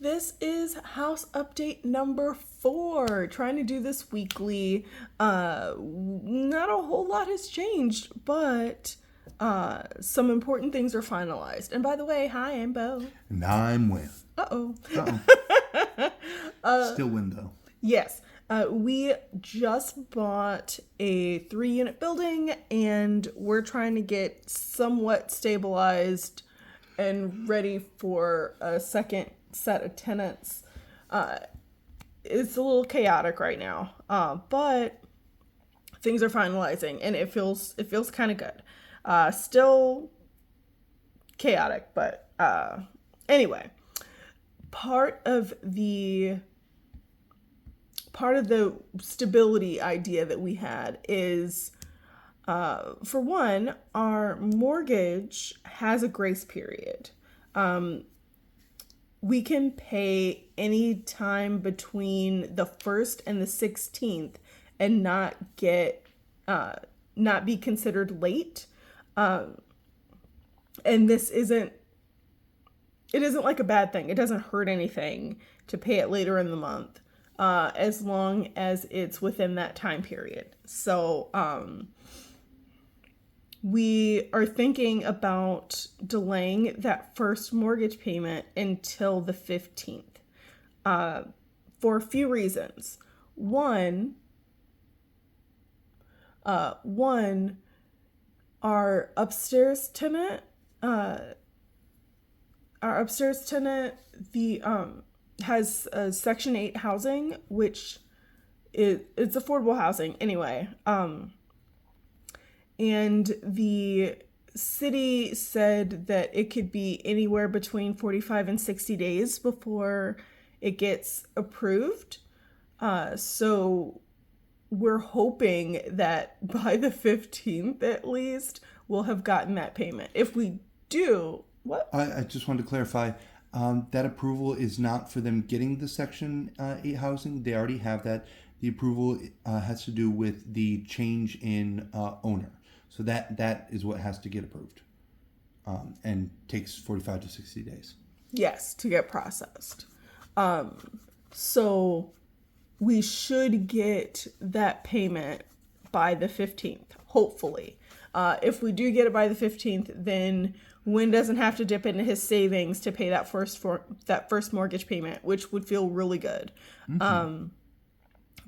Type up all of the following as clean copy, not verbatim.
This is house update number 4. Trying to do this weekly. Not a whole lot has changed, but some important things are finalized. And by the way, hi, I'm Bo. And I'm Win. Uh-oh. Still Win, though. Yes. We just bought a 3-unit building, and we're trying to get somewhat stabilized and ready for a second set of tenants. It's a little chaotic right now, but things are finalizing, and it feels kind of good. Still chaotic, but anyway, part of the stability idea that we had is, for one, our mortgage has a grace period. We can pay any time between the 1st and the 16th and not be considered late. And this isn't like a bad thing. It doesn't hurt anything to pay it later in the month, as long as it's within that time period. So, we are thinking about delaying that first mortgage payment until the 15th, for a few reasons. One, our upstairs tenant, has Section 8 housing, which it's affordable housing anyway. And the city said that it could be anywhere between 45 and 60 days before it gets approved. So we're hoping that by the 15th at least, we'll have gotten that payment. If we do, what? I just wanted to clarify, that approval is not for them getting the Section 8 housing. They already have that. The approval has to do with the change in owner. So that is what has to get approved, and takes 45 to 60 days. Yes, to get processed. So we should get that payment by the 15th, hopefully. If we do get it by the 15th, then Wynn doesn't have to dip into his savings to pay that first mortgage payment, which would feel really good. Mm-hmm.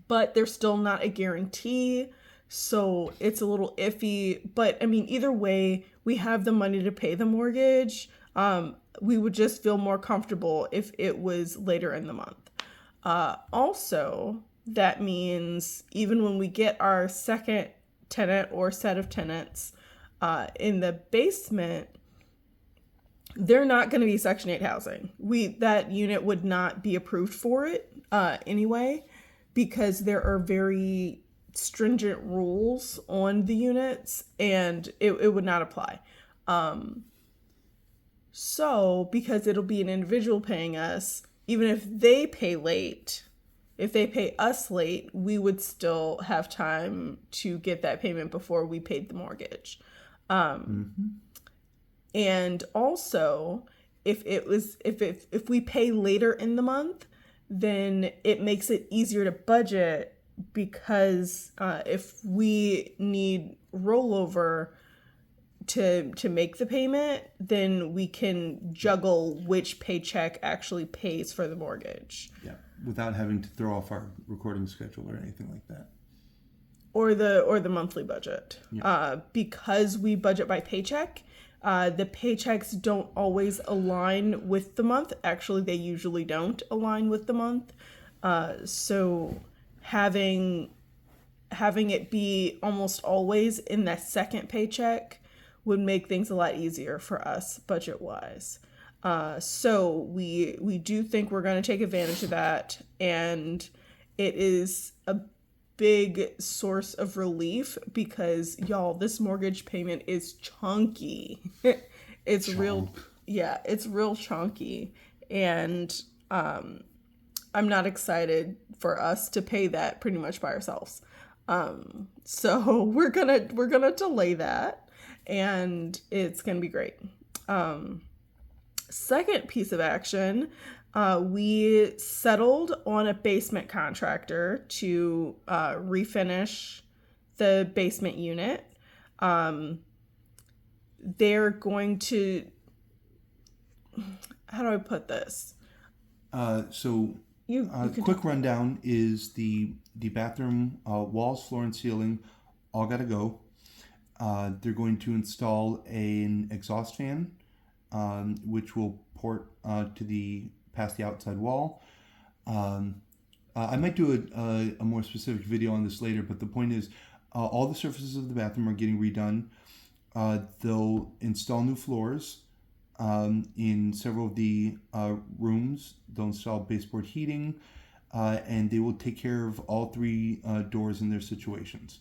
But there's still not a guarantee. So it's a little iffy, but I mean, either way, we have the money to pay the mortgage. We would just feel more comfortable if it was later in the month. Also, that means even when we get our second tenant or set of tenants in the basement, they're not going to be Section 8 housing. That unit would not be approved for it anyway, because there are very stringent rules on the units, and it would not apply. So because it'll be an individual paying us, even if they pay late, if they pay us late, we would still have time to get that payment before we paid the mortgage. And also, if we pay later in the month, then it makes it easier to budget, because if we need rollover to make the payment, then we can juggle which paycheck actually pays for the mortgage. Yeah, without having to throw off our recording schedule or anything like that. Or the monthly budget. Yeah. Because we budget by paycheck, the paychecks don't always align with the month. Actually, they usually don't align with the month. So having it be almost always in that second paycheck would make things a lot easier for us budget wise. So we do think we're going to take advantage of that, and it is a big source of relief because, y'all, this mortgage payment is chunky. It's real chunky, and I'm not excited for us to pay that pretty much by ourselves. So we're gonna delay that, and it's gonna be great. Second piece of action, We settled on a basement contractor to refinish the basement unit. They're going to, how do I put this? Quick rundown is the bathroom walls, floor, and ceiling all got to go. They're going to install an exhaust fan, which will port past the outside wall. I might do a more specific video on this later, but the point is all the surfaces of the bathroom are getting redone. They'll install new floors in several of the rooms. They'll install baseboard heating, and they will take care of all 3 doors in their situations.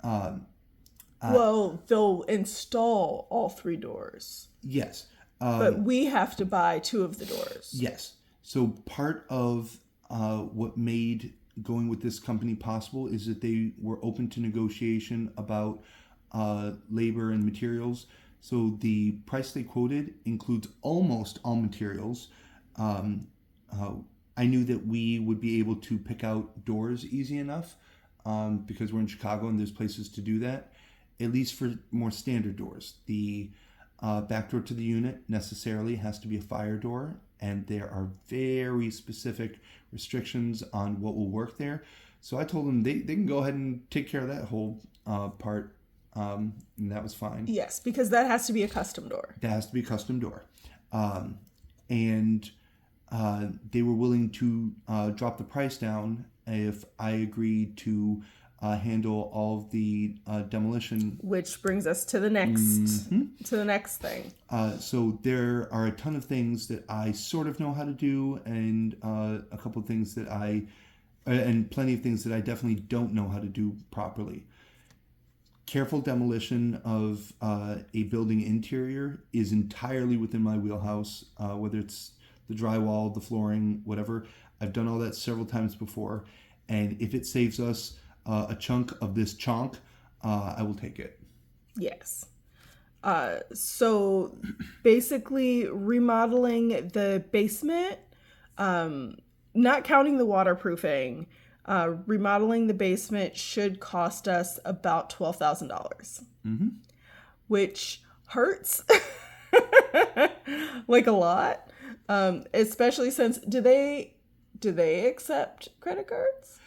Well, they'll install all 3 doors. Yes. But we have to buy 2 of the doors. Yes. So part of what made going with this company possible is that they were open to negotiation about labor and materials. So the price they quoted includes almost all materials. I knew that we would be able to pick out doors easy enough because we're in Chicago and there's places to do that, at least for more standard doors. The back door to the unit necessarily has to be a fire door, and there are very specific restrictions on what will work there. So I told them they can go ahead and take care of that whole part, and that was fine. Yes, because that has to be a custom door. That has to be a custom door. And they were willing to drop the price down if I agreed to handle all of the demolition. Which brings us to the next thing. So there are a ton of things that I sort of know how to do, and a couple of things that and plenty of things that I definitely don't know how to do properly. Careful demolition of a building interior is entirely within my wheelhouse, whether it's the drywall, the flooring, whatever. I've done all that several times before, and if it saves us a chunk of this chunk, I will take it. Yes. So basically remodeling the basement, not counting the waterproofing, remodeling the basement should cost us about $12,000, which hurts like a lot, especially since do they accept credit cards?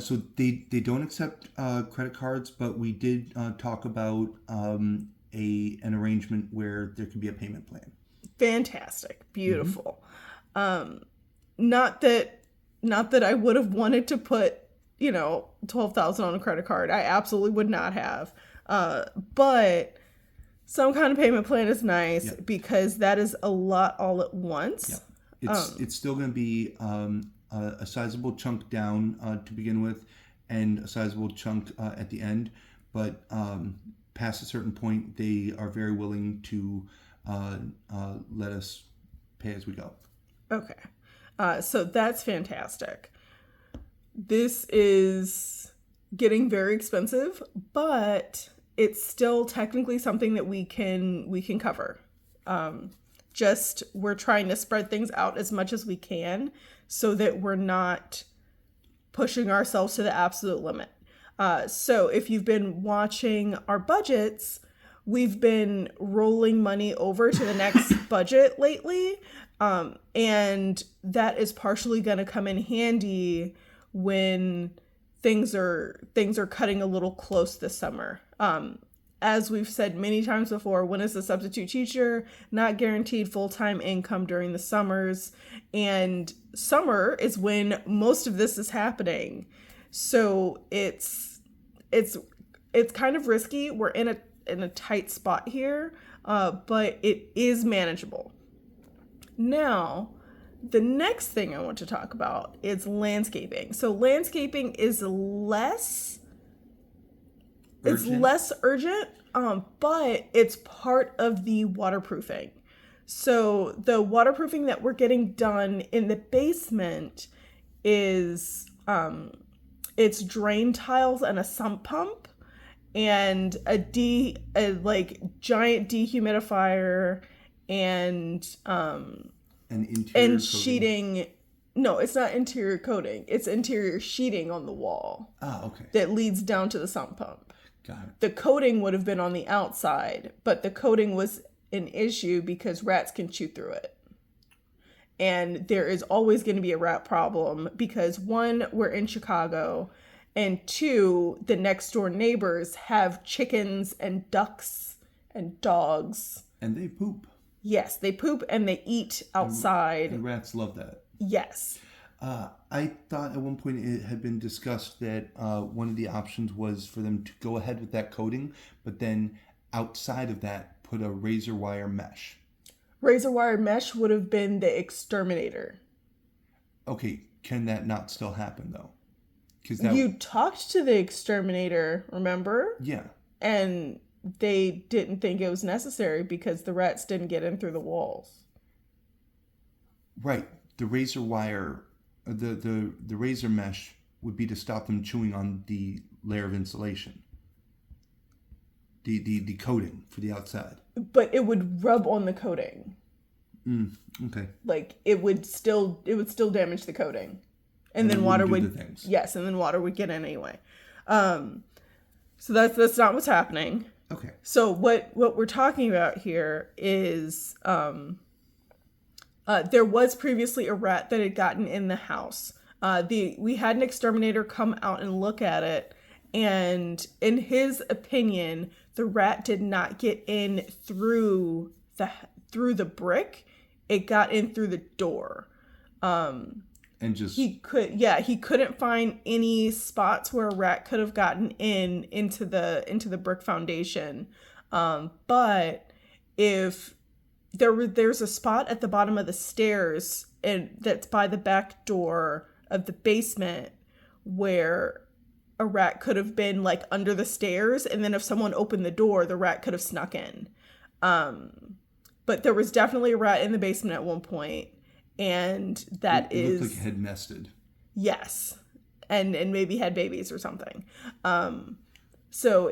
So they don't accept credit cards, but we did talk about an arrangement where there could be a payment plan. Fantastic, beautiful. Not that I would have wanted to put, $12,000 on a credit card. I absolutely would not have. But some kind of payment plan is nice because that is a lot all at once. It's still going to be a sizable chunk down to begin with, and a sizable chunk at the end. But past a certain point, they are very willing to let us pay as we go. Okay. So that's fantastic. This is getting very expensive, but it's still technically something that we can cover. Just we're trying to spread things out as much as we can so that we're not pushing ourselves to the absolute limit. So if you've been watching our budgets, we've been rolling money over to the next budget lately. And that is partially going to come in handy when things are cutting a little close this summer. As we've said many times before, when is a substitute teacher not guaranteed full-time income during the summers, and summer is when most of this is happening. So it's kind of risky. We're in a tight spot here, but it is manageable. Now, the next thing I want to talk about is landscaping. So landscaping is less urgent, but it's part of the waterproofing. So the waterproofing that we're getting done in the basement is it's drain tiles and a sump pump and a giant dehumidifier and And interior and coating. sheeting. No, it's not interior coating. It's interior sheeting on the wall. Ah, okay. That leads down to the sump pump. Got it. The coating would have been on the outside, but the coating was an issue because rats can chew through it. And there is always going to be a rat problem because, one, we're in Chicago, and two, the next door neighbors have chickens and ducks and dogs. And they poop. Yes, they poop and they eat outside. And rats love that. Yes. I thought at one point it had been discussed that one of the options was for them to go ahead with that coating, but then outside of that, put a razor wire mesh. Razor wire mesh would have been the exterminator. Okay, can that not still happen though? Because you talked to the exterminator, remember? Yeah. And they didn't think it was necessary because the rats didn't get in through the walls. Right. The razor wire, the razor mesh would be to stop them chewing on the layer of insulation. The coating for the outside. But it would rub on the coating. Okay. Like it would still damage the coating. And then water would yes, and then water would get in anyway. So that's not what's happening. Okay. So what we're talking about here is there was previously a rat that had gotten in the house. We had an exterminator come out and look at it, and in his opinion, the rat did not get in through the brick. It got in through the door. And just he couldn't find any spots where a rat could have gotten into the brick foundation. But if there's a spot at the bottom of the stairs and that's by the back door of the basement where a rat could have been like under the stairs, and then if someone opened the door, the rat could have snuck in. But there was definitely a rat in the basement at one point. And it looked like it had nested. Yes. And maybe had babies or something. So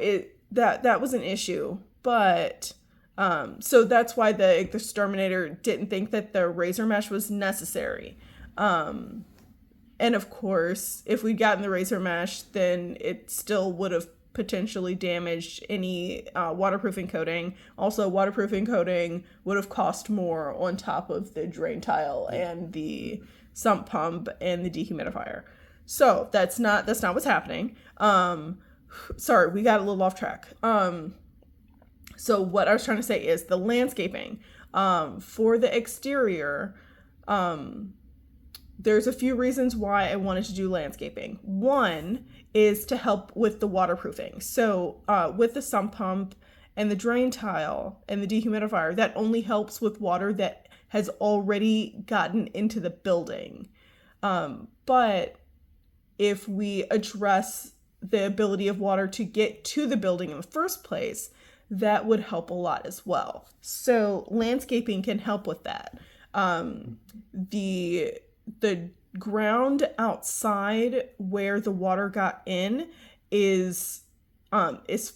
that was an issue. But so that's why the exterminator didn't think that the razor mesh was necessary. And of course, if we'd gotten the razor mesh, then it still would have potentially damaged any waterproofing coating. Also, waterproofing coating would have cost more on top of the drain tile and the sump pump and the dehumidifier. So that's not what's happening. Sorry, we got a little off track. So what I was trying to say is the landscaping for the exterior. There's a few reasons why I wanted to do landscaping. One is to help with the waterproofing. So with the sump pump and the drain tile and the dehumidifier, that only helps with water that has already gotten into the building. But if we address the ability of water to get to the building in the first place, that would help a lot as well. So landscaping can help with that. The ground outside where the water got in is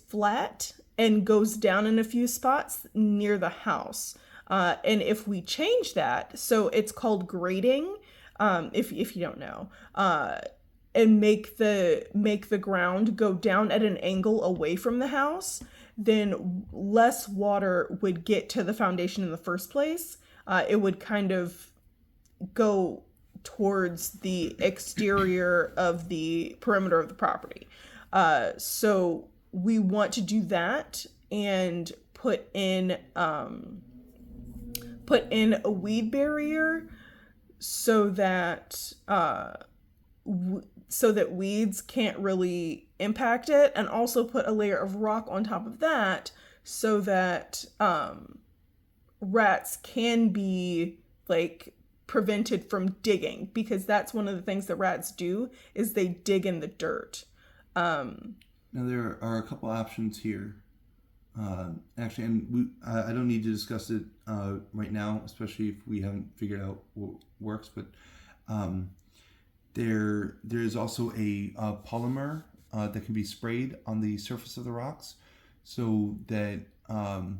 flat and goes down in a few spots near the house. And if we change that, so it's called grading, if you don't know, and make the ground go down at an angle away from the house, then less water would get to the foundation in the first place. It would kind of go towards the exterior of the perimeter of the property. So we want to do that and put in a weed barrier so that weeds can't really impact it, and also put a layer of rock on top of that so that rats can be like prevented from digging, because that's one of the things that rats do is they dig in the dirt. Now there are a couple options here. Actually, and I don't need to discuss it right now, especially if we haven't figured out what works. But there is also a polymer that can be sprayed on the surface of the rocks, so that so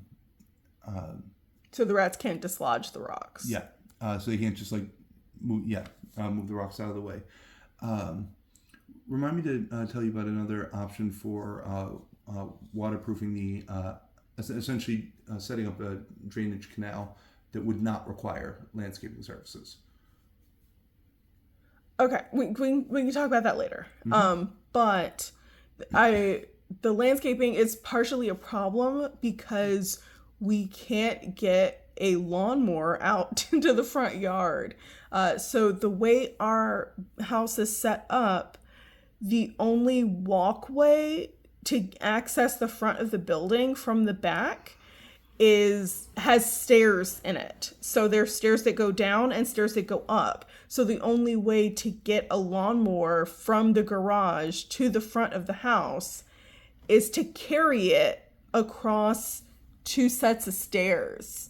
the rats can't dislodge the rocks. Yeah. So you can't just like move the rocks out of the way. Remind me to tell you about another option for waterproofing the essentially setting up a drainage canal that would not require landscaping services. Okay, we can talk about that later. But the landscaping is partially a problem because we can't get a lawnmower out into the front yard. So the way our house is set up, the only walkway to access the front of the building from the back has stairs in it. So there's stairs that go down and stairs that go up. So the only way to get a lawnmower from the garage to the front of the house is to carry it across 2 sets of stairs,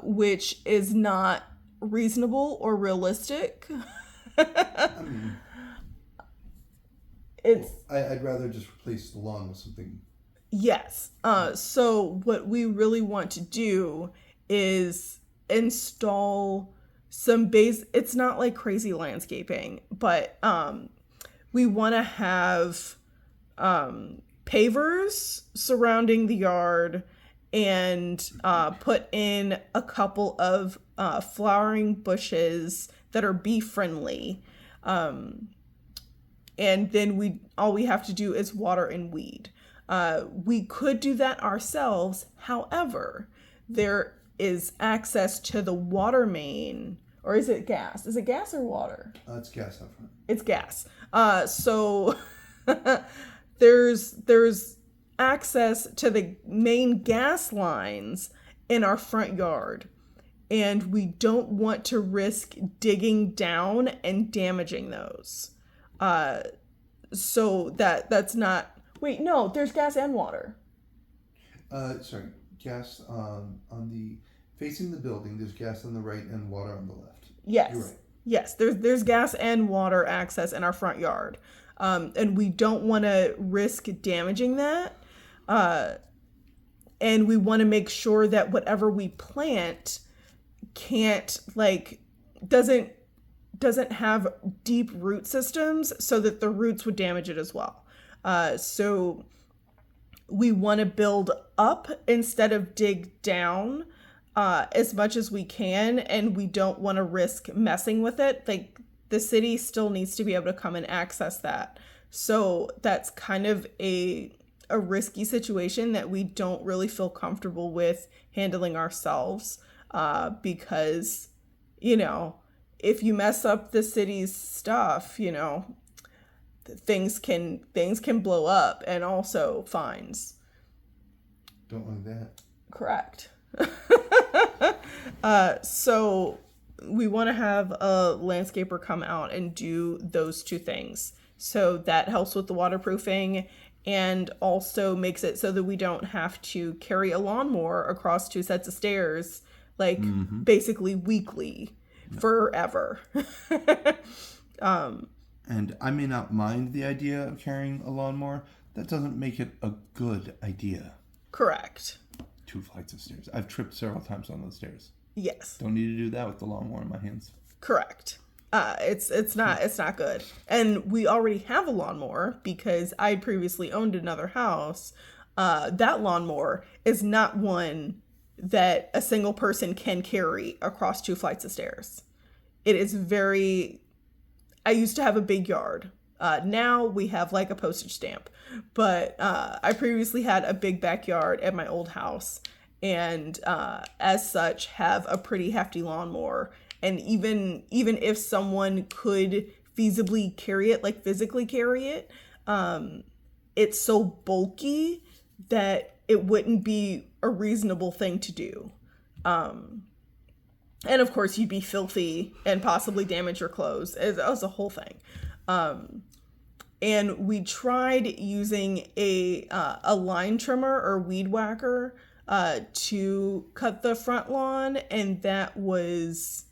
which is not reasonable or realistic. I'd rather just replace the lawn with something. Yes. So what we really want to do is install some base. It's not like crazy landscaping, but we want to have pavers surrounding the yard and put in a couple of flowering bushes that are bee friendly. And then all we have to do is water and weed. We could do that ourselves. However, there is access to the water main, or is it gas? Is it gas or water? It's gas up front. It's gas. So there's access to the main gas lines in our front yard, and we don't want to risk digging down and damaging those. So that's not. Wait, no, there's gas and water. Sorry, gas on the facing the building. There's gas on the right and water on the left. Yes. You're right. Yes, there's gas and water access in our front yard. And we don't want to risk damaging that. And we want to make sure that whatever we plant doesn't have deep root systems so that the roots would damage it as well. So we want to build up instead of dig down as much as we can, and we don't want to risk messing with it. Like, the city still needs to be able to come and access that. So that's kind of a risky situation that we don't really feel comfortable with handling ourselves, because, if you mess up the city's stuff, things can blow up, and also fines. Don't like that. Correct. So we want to have a landscaper come out and do those 2 things. So that helps with the waterproofing and also makes it so that we don't have to carry a lawnmower across 2 sets of stairs, basically weekly, forever. And I may not mind the idea of carrying a lawnmower. That doesn't make it a good idea. Correct. 2 flights of stairs. I've tripped several times on those stairs. Yes. Don't need to do that with the lawnmower in my hands. Correct. It's not good. And we already have a lawnmower because I previously owned another house. That lawnmower is not one that a single person can carry across 2 flights of stairs. It is I used to have a big yard. Now we have like a postage stamp, but I previously had a big backyard at my old house, and as such have a pretty hefty lawnmower. And even if someone could feasibly carry it, like physically carry it, it's so bulky that it wouldn't be a reasonable thing to do. And of course you'd be filthy and possibly damage your clothes. It was a whole thing. And we tried using a line trimmer or weed whacker to cut the front lawn, and that was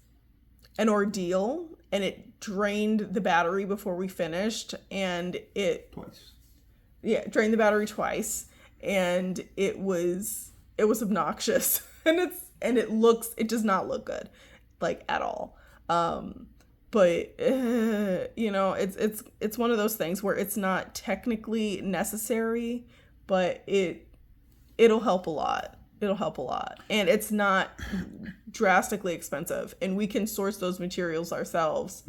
an ordeal, and it drained the battery before we finished, and drained the battery twice, and it was obnoxious. And it does not look good. like at all. But you know, it's one of those things where it's not technically necessary, but it'll help a lot. It'll help a lot, and it's not drastically expensive, and we can source those materials ourselves.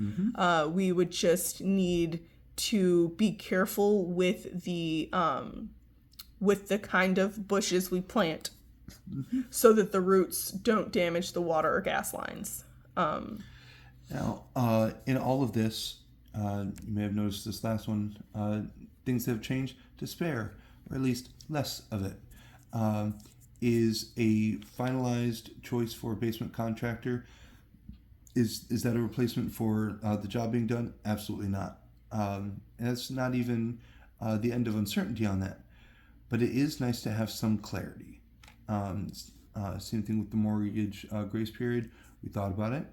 We would just need to be careful with the kind of bushes we plant, so that the roots don't damage the water or gas lines. Now, in all of this, you may have noticed this last one, things have changed to spare, or at least less of it. Is a finalized choice for a basement contractor? Is that a replacement for the job being done? Absolutely not. And that's not even the end of uncertainty on that. But it is nice to have some clarity. Same thing with the mortgage grace period. We thought about it.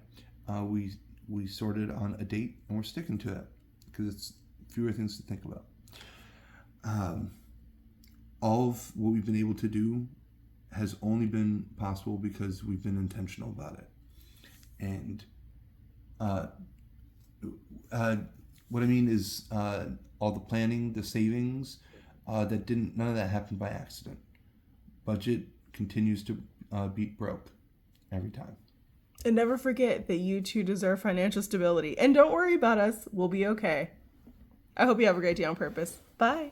We sorted on a date, and we're sticking to it because it's fewer things to think about. All of what we've been able to do has only been possible because we've been intentional about it. And what I mean is all the planning, the savings, none of that happened by accident. Budget continues to beat broke every time. And never forget that you too deserve financial stability. And don't worry about us. We'll be okay. I hope you have a great day on purpose. Bye.